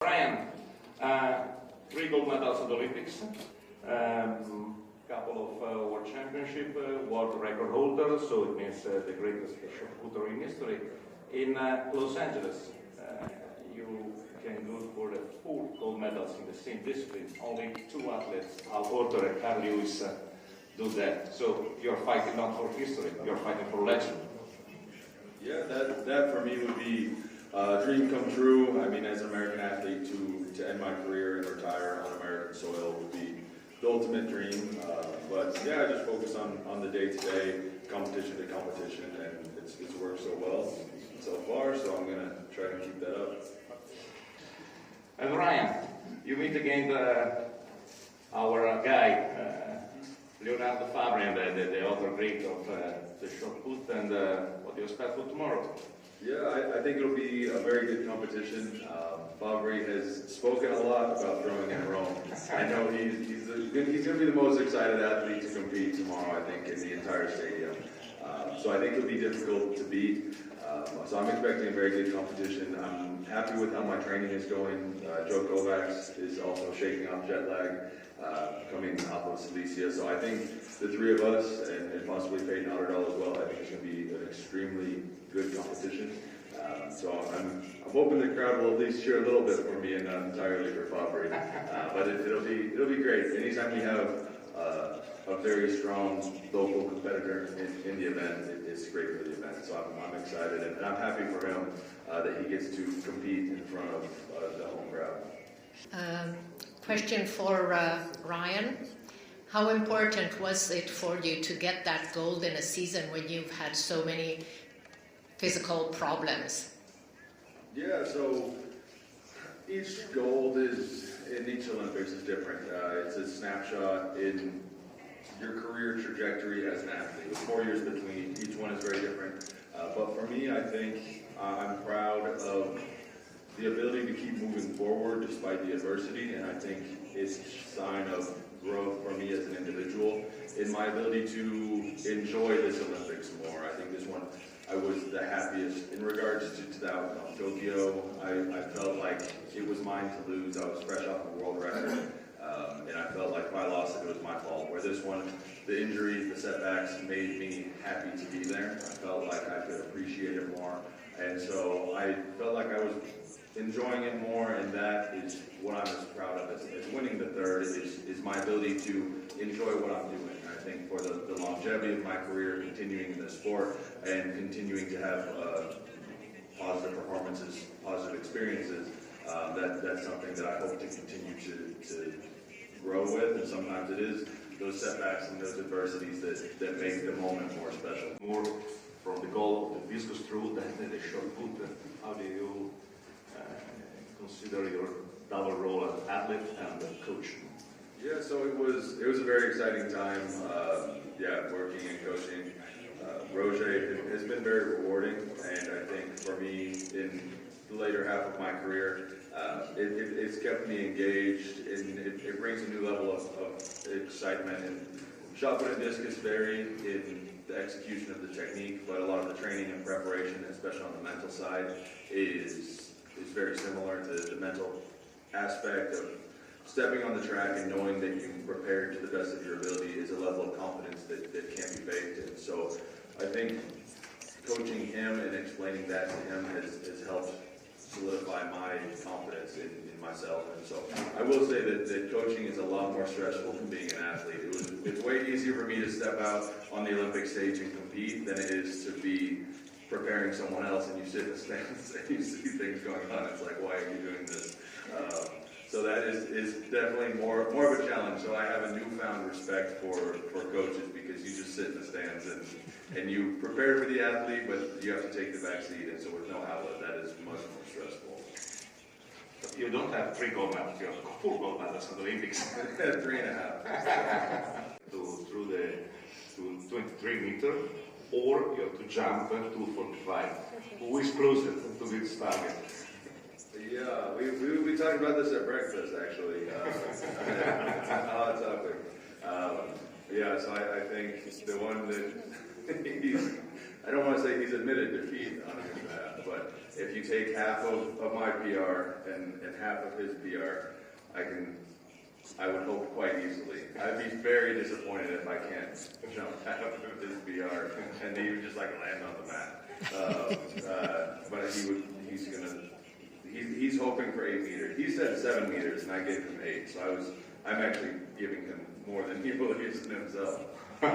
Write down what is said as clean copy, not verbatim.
Ryan, 3 gold medals at the Olympics, couple of World Championship, world record holder, so it means the greatest shot putter in history. In Los Angeles, you can go for the 4 gold medals in the same discipline. Only 2 athletes, Al Porter and Carl Lewis, do that. So you're fighting not for history, you're fighting for legend. Yeah, that for me would be a dream come true. I mean, as an American athlete, to end my career and retire on American soil would be the ultimate dream. But yeah, I just focus on the day-to-day, competition to competition, and it's worked so well so far, so I'm going to try to keep that up. And Ryan, you meet again our guy, Leonardo Fabri, and the other great of the shot put, and what do you expect for tomorrow? Yeah, I think it'll be a very good competition. Fabri has spoken a lot about throwing in Rome. I know he's going to be the most excited athlete to compete tomorrow, I think, in the entire stadium. So I think it'll be difficult to beat. So I'm expecting a very good competition. I'm happy with how my training is going. Joe Kovacs is also shaking off jet lag, coming off of Cilicia. So I think the 3 of us, and possibly Peyton Otterdahl as well, I think it's going to be an extremely good competition. So I'm hoping the crowd will at least cheer a little bit for me and not entirely for Fabri. But it'll be great. Anytime we have a very strong local competitor in the event, it's great for the event. So I'm excited, and I'm happy for him that he gets to compete in front of the home crowd. Question for Ryan. How important was it for you to get that gold in a season when you've had so many physical problems? Yeah, so each gold in each Olympics is different. It's a snapshot in your career trajectory as an athlete. With 4 years between, each one is very different. But for me, I think I'm proud of the ability to keep moving forward despite the adversity, and I think it's a sign of growth for me as an individual in my ability to enjoy this Olympics more. I think this one I was the happiest in regards to the outcome. Tokyo, I felt like it was mine to lose. I was fresh off the world record, and I felt like if I lost it, it was my fault. Where this one, the injuries, the setbacks made me happy to be there. I felt like I could appreciate it more, and so I felt like I was enjoying it more, and that is what I'm as proud of as winning the 3rd is my ability to enjoy what I'm doing. I think for the longevity of my career, continuing in the sport, and continuing to have positive performances, positive experiences, that's something that I hope to continue to grow with, and sometimes it is those setbacks and those adversities that make the moment more special. More from the goal of the discus throw than the shot put. How do you consider your double role as athlete and coach? Yeah, so it was a very exciting time. Working and coaching. Roger has been very rewarding, and I think for me in the later half of my career, it's kept me engaged, and it brings a new level of excitement. And shot put and discus vary in the execution of the technique, but a lot of the training and preparation, especially on the mental side, is very similar to the mental aspect of stepping on the track and knowing that you prepared to the best of your ability is a level of confidence that can't be faked. And so I think coaching him and explaining that to him has helped solidify my confidence in myself. And so I will say that coaching is a lot more stressful than being an athlete. It's way easier for me to step out on the Olympic stage and compete than it is to be preparing someone else, and you sit in the stands and you see things going on. It's like, why are you doing this? So that is definitely more of a challenge. So I have a newfound respect for coaches, because you just sit in the stands and you prepare for the athlete, but you have to take the back seat, and so with no outlet, that is much more stressful. You don't have 3 gold medals, you have 4 gold medals at the Olympics. 3.5. Through the 23 meter, or you have to jump 245. Who is closer to this target? Yeah, we talked about this at breakfast, actually. It's a hot topic. So I think the one that I don't want to say he's admitted defeat on his behalf, but if you take half of my PR and half of his PR, I would hope quite easily. I'd be very disappointed if I can't jump half of his PR and he would just like land on the mat. But he's hoping for 8 meters. He said 7 meters and I gave him 8, so I'm actually giving him more than he believes in himself.